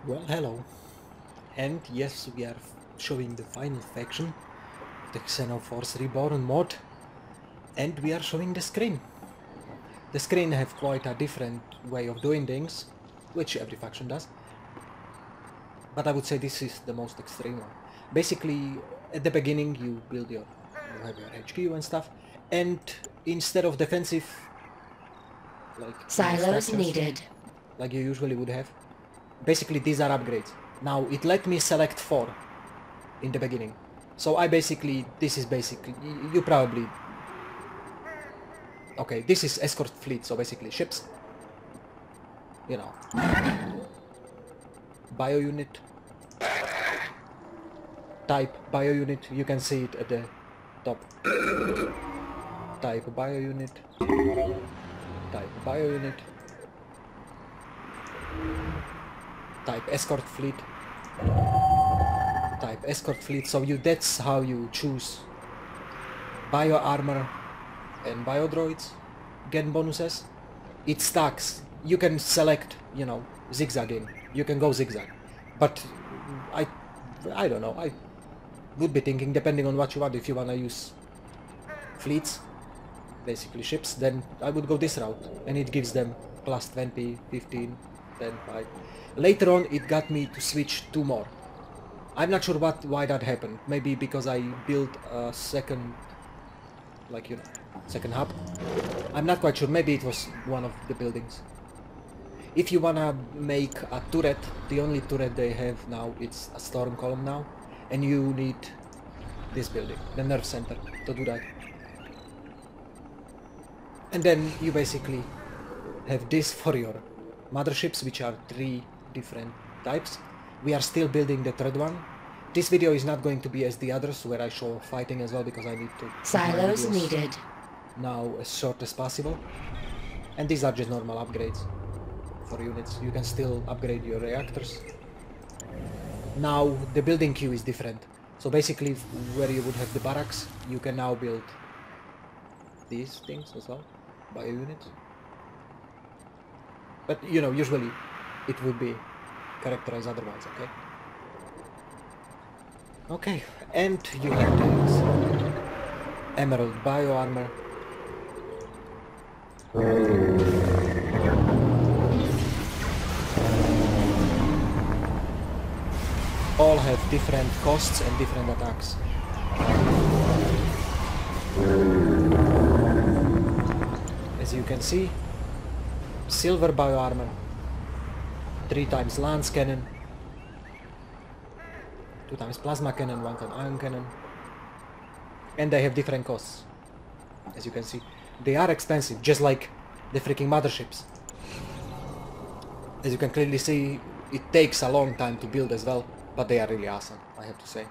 Well, hello. And yes, we are showing the final faction, the Xenoforce Reborn mod, and we are showing the Scrin. The Scrin have quite a different way of doing things, which every faction does, but I would say this is the most extreme one. Basically, at the beginning you have your HQ and stuff, and instead of defensive, like Silos structures, needed. like you usually would have, basically these are upgrades. Now it let me select 4 in the beginning. So this is basically, you probably, okay, this is escort fleet, so basically ships, you know, bio unit, type bio unit, you can see it at the top, type bio unit, type bio unit, type escort fleet, type escort fleet, so that's how you choose bio armor and bio droids, get bonuses. It stacks. You can select, zigzagging. You can go zigzag. But I don't know. I would be thinking, depending on what you want, if you want to use fleets, basically ships, then I would go this route. And it gives them plus 20, 15, 10, 5. Later on, it got me to switch 2 more. I'm not sure why that happened. Maybe because I built a second, second hub. I'm not quite sure. Maybe it was one of the buildings. If you wanna make a turret, the only turret they have now, it's a storm column now, and you need this building, the nerve center, to do that. And then you basically have this for your motherships, which are 3 different types. We are still building the third one. This video is not going to be as the others, where I show fighting as well, because I need to Silos needed. Now as short as possible. And these are just normal upgrades for units. You can still upgrade your reactors. Now the building queue is different. So basically, where you would have the barracks, you can now build these things as well, bio units. But usually it would be characterized otherwise, okay? Okay, and you have this emerald bio armor. All have different costs and different attacks. As you can see, silver bio armor, 3 times lance cannon, 2 times plasma cannon, 1 time ion cannon, and they have different costs. As you can see, they are expensive, just like the freaking motherships. As you can clearly see, it takes a long time to build as well, but they are really awesome, I have to say.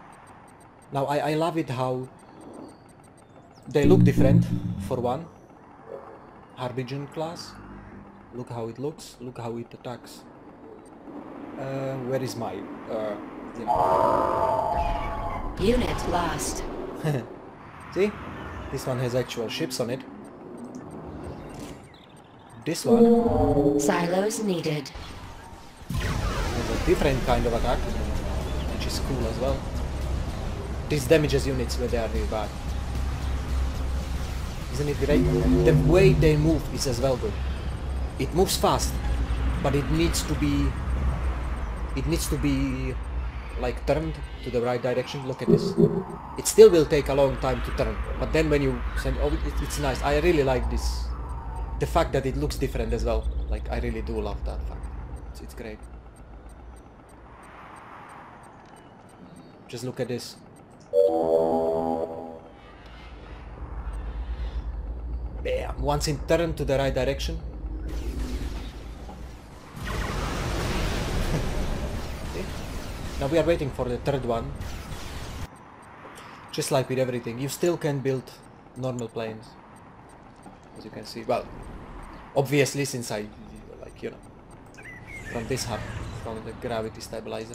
Now I love it how they look different, for one. Harbinger class, look how it looks, look how it attacks. Where is my, Unit lost. See? This one has actual ships on it. This one Silos needed. has a different kind of attack, which is cool as well. This damages units when they are nearby. Isn't it great? The way they move is as well good. It moves fast, but it needs to be like turned to the right direction. Look at this. It still will take a long time to turn, but then when you send, it's nice. I really like this. The fact that it looks different as well. Like, I really do love that fact. It's great. Just look at this. Bam! Once it turned to the right direction. See? Now we are waiting for the third one. Just like with everything, you still can build normal planes. As you can see, well, obviously since I, from this hub, from the gravity stabilizer.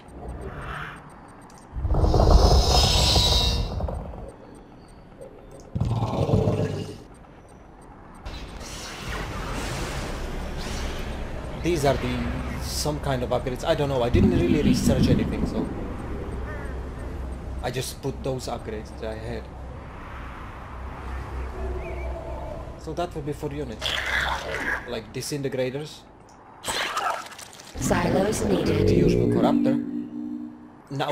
These are the some kind of upgrades. I don't know, I didn't really research anything, so I just put those upgrades that I had. So that would be for units. Like disintegrators. Silos The needed. usual corruptor. Now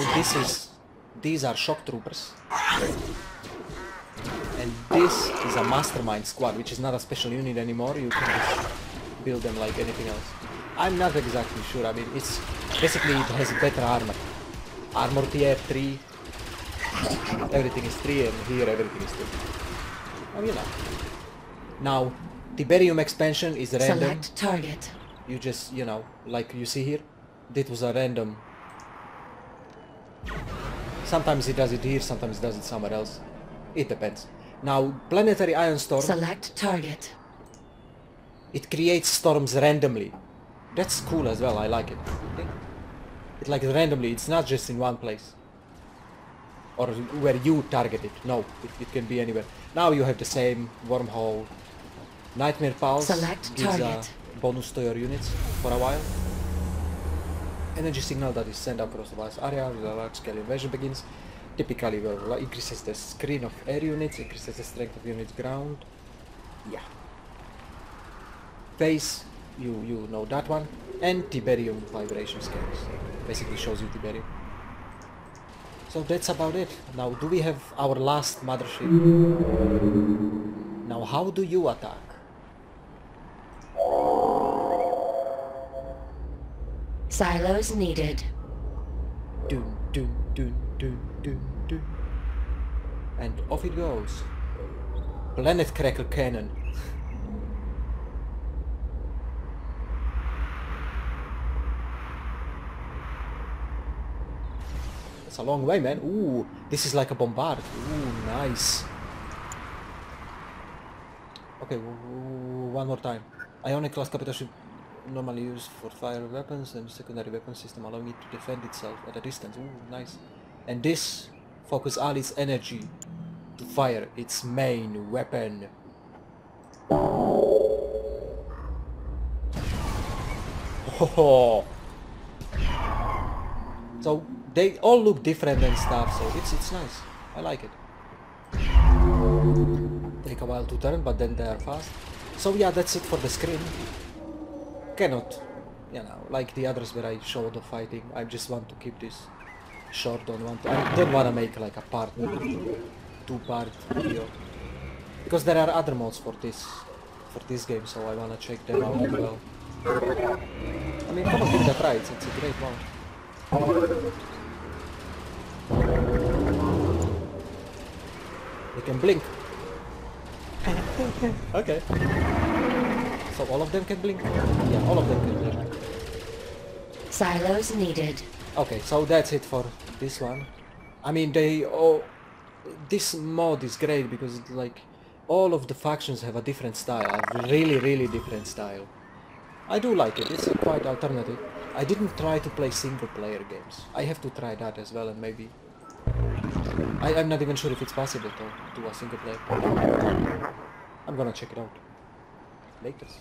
these are shock troopers. And this is a mastermind squad, which is not a special unit anymore. You can just build them like anything else. I'm not exactly sure. I mean, it's basically it has better armor. Armor tier 3. Everything is 3 and here everything is 2. Oh, you know. Now, Tiberium expansion is random. Select target. You just, you know, like you see here, this was a random. Sometimes it does it here, sometimes it does it somewhere else. It depends. Now, planetary ion storm. Select target. It creates storms randomly. That's cool as well, I like it. Okay? It like randomly, it's not just in one place. Or where you target it. No, it can be anywhere. Now you have the same wormhole. Nightmare Pulse Select gives target. a bonus to your units for a while. Energy signal that is sent across the vast area with a large-scale invasion begins. Typically will increases the screen of air units, increases the strength of units ground. Yeah. Phase, you know that one. And Tiberium vibration scans. Basically shows you Tiberium. So that's about it. Now do we have our last mothership? Now how do you attack? Silos needed. Dun dun dun dun dun dun. And off it goes. Planet Cracker Cannon. That's a long way, man. Ooh, this is like a bombard. Ooh, nice. Okay, one more time. Ionic class capital ship normally used for fire weapons and secondary weapon system allowing it to defend itself at a distance. Ooh, nice. And this focus all its energy to fire its main weapon. Oh. So they all look different and stuff, so it's nice. I like it. Take a while to turn, but then they are fast. So yeah, that's it for the screen. Cannot, you know, like the others where I show the fighting. I just want to keep this short on one. I don't want to make like a two-part video because there are other modes for this game, so I want to check them out as well. I mean, come on, give it a try. It's a great mode. They can blink. Okay. So all of them can blink? Yeah, all of them can blink. Silos needed. Okay, so that's it for this one. I mean, this mod is great because it's like all of the factions have a different style, a really different style. I do like it, it's quite alternative. I didn't try to play single player games. I have to try that as well, and maybe I'm not even sure if it's possible to do a single player. I'm gonna check it out. Latest.